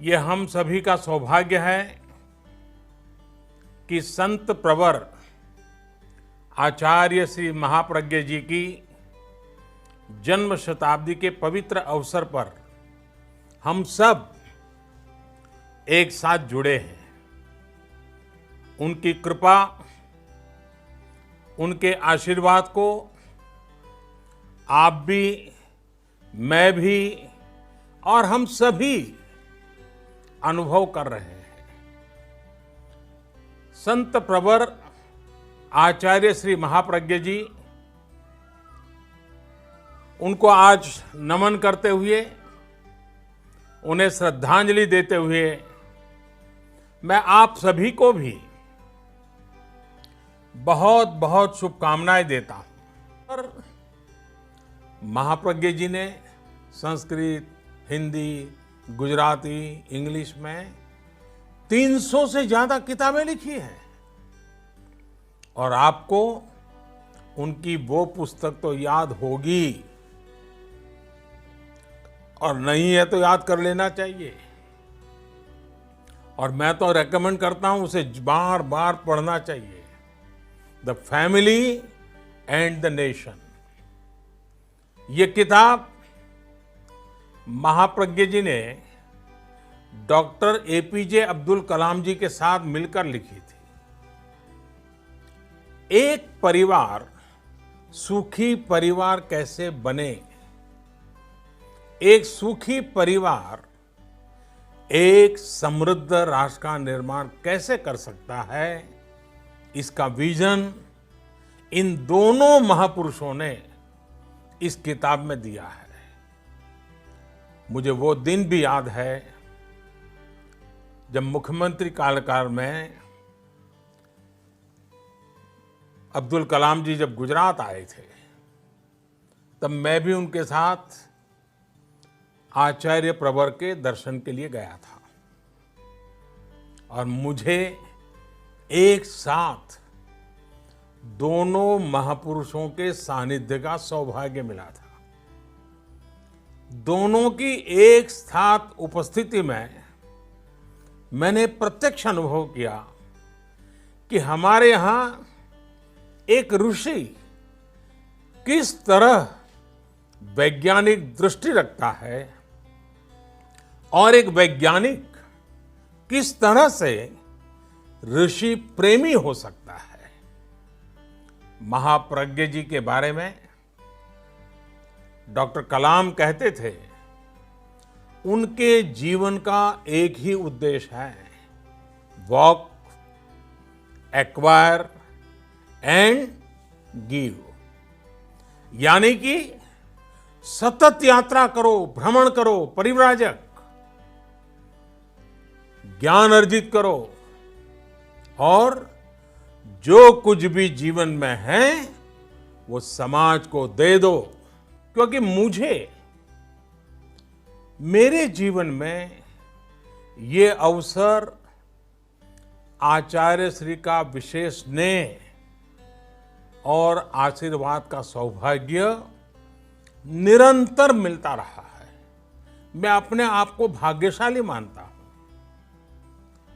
ये हम सभी का सौभाग्य है कि संत प्रवर आचार्य श्री महाप्रज्ञ जी की जन्म शताब्दी के पवित्र अवसर पर हम सब एक साथ जुड़े हैं। उनकी कृपा, उनके आशीर्वाद को आप भी, मैं भी और हम सभी अनुभव कर रहे हैं। संत प्रवर आचार्य श्री महाप्रज्ञ जी, उनको आज नमन करते हुए, उन्हें श्रद्धांजलि देते हुए मैं आप सभी को भी बहुत बहुत शुभकामनाएं देता हूं। और महाप्रज्ञ जी ने संस्कृत, हिंदी, गुजराती, इंग्लिश में 300 से ज्यादा किताबें लिखी हैं और आपको उनकी वो पुस्तक तो याद होगी और नहीं है तो याद कर लेना चाहिए। और मैं तो रेकमेंड करता हूं उसे बार बार पढ़ना चाहिए। The family and the nation. ये किताब महाप्रज्ञ जी ने डॉक्टर एपीजे अब्दुल कलाम जी के साथ मिलकर लिखी थी। एक परिवार सुखी परिवार कैसे बने, एक सुखी परिवार एक समृद्ध राष्ट्र का निर्माण कैसे कर सकता है, इसका विजन इन दोनों महापुरुषों ने इस किताब में दिया है। मुझे वो दिन भी याद है जब मुख्यमंत्री कार्यकाल में अब्दुल कलाम जी जब गुजरात आए थे, तब मैं भी उनके साथ आचार्य प्रवर के दर्शन के लिए गया था और मुझे एक साथ दोनों महापुरुषों के सानिध्य का सौभाग्य मिला था। दोनों की एक साथ उपस्थिति में मैंने प्रत्यक्ष अनुभव किया कि हमारे यहाँ एक ऋषि किस तरह वैज्ञानिक दृष्टि रखता है और एक वैज्ञानिक किस तरह से ऋषि प्रेमी हो सकता है। महाप्रज्ञ जी के बारे में डॉक्टर कलाम कहते थे, उनके जीवन का एक ही उद्देश्य है, वॉक, एक्वायर एंड गिव। यानी कि सतत यात्रा करो, भ्रमण करो, परिव्राजक, ज्ञान अर्जित करो और जो कुछ भी जीवन में है वो समाज को दे दो। क्योंकि मुझे मेरे जीवन में ये अवसर आचार्य श्री का विशेष स्नेह और आशीर्वाद का सौभाग्य निरंतर मिलता रहा है। मैं अपने आप को भाग्यशाली मानता हूं।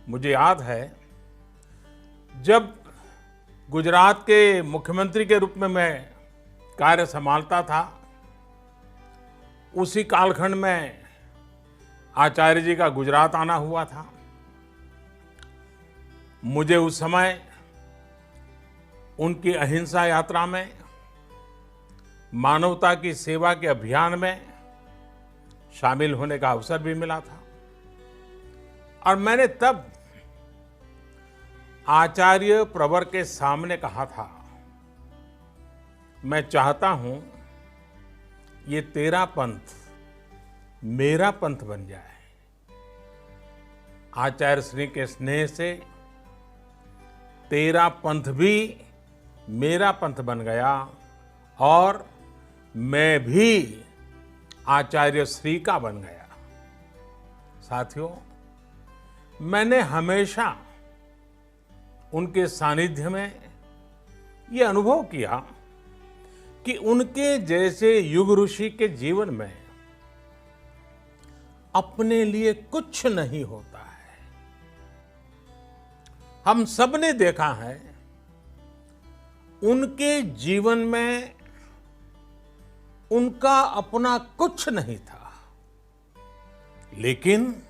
मुझे याद है जब गुजरात के मुख्यमंत्री के रूप में मैं कार्य संभालता था, उसी कालखंड में आचार्य जी का गुजरात आना हुआ था। मुझे उस समय उनकी अहिंसा यात्रा में, मानवता की सेवा के अभियान में शामिल होने का अवसर भी मिला था और मैंने तब आचार्य प्रवर के सामने कहा था, मैं चाहता हूं ये तेरा पंथ मेरा पंथ बन जाए। आचार्य श्री के स्नेह से तेरा पंथ भी मेरा पंथ बन गया और मैं भी आचार्य श्री का बन गया। साथियों, मैंने हमेशा उनके सानिध्य में ये अनुभव किया कि उनके जैसे युग ऋषि के जीवन में अपने लिए कुछ नहीं होता है। हम सब ने देखा है, उनके जीवन में उनका अपना कुछ नहीं था, लेकिन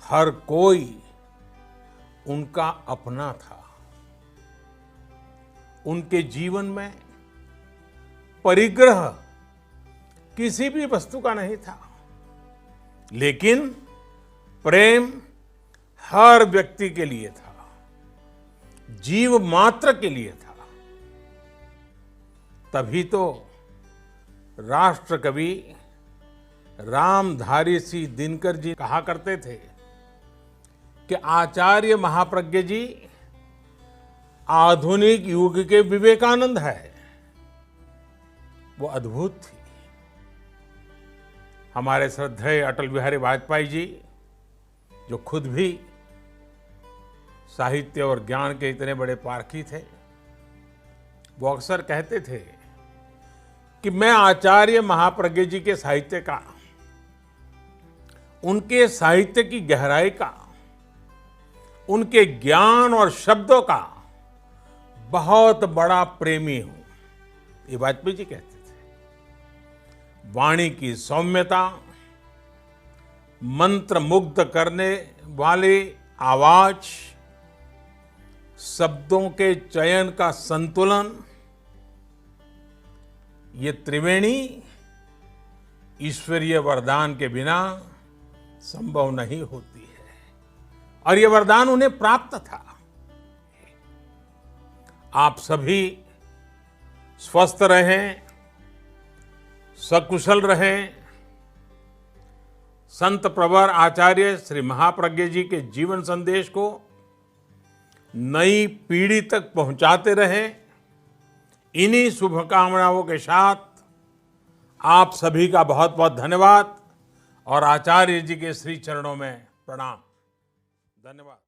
हर कोई उनका अपना था। उनके जीवन में परिग्रह किसी भी वस्तु का नहीं था, लेकिन प्रेम हर व्यक्ति के लिए था, जीव मात्र के लिए था। तभी तो राष्ट्र कवि रामधारी सिंह दिनकर जी कहा करते थे कि आचार्य महाप्रज्ञ जी आधुनिक युग के विवेकानंद है। वो अद्भुत थी। हमारे श्रद्धेय अटल बिहारी वाजपेयी जी, जो खुद भी साहित्य और ज्ञान के इतने बड़े पारखी थे, वो अक्सर कहते थे कि मैं आचार्य महाप्रज्ञ जी के साहित्य का, उनके साहित्य की गहराई का, उनके ज्ञान और शब्दों का बहुत बड़ा प्रेमी हूं। ये वाजपेयी जी कहते थे। वाणी की सौम्यता, मंत्र मुग्ध करने वाली आवाज, शब्दों के चयन का संतुलन, ये त्रिवेणी ईश्वरीय वरदान के बिना संभव नहीं होती है, और ये वरदान उन्हें प्राप्त था। आप सभी स्वस्थ रहें, सकुशल रहें। संत प्रवर आचार्य श्री महाप्रज्ञ जी के जीवन संदेश को नई पीढ़ी तक पहुंचाते रहें। इन्हीं शुभकामनाओं के साथ आप सभी का बहुत बहुत धन्यवाद और आचार्य जी के श्री चरणों में प्रणाम। धन्यवाद।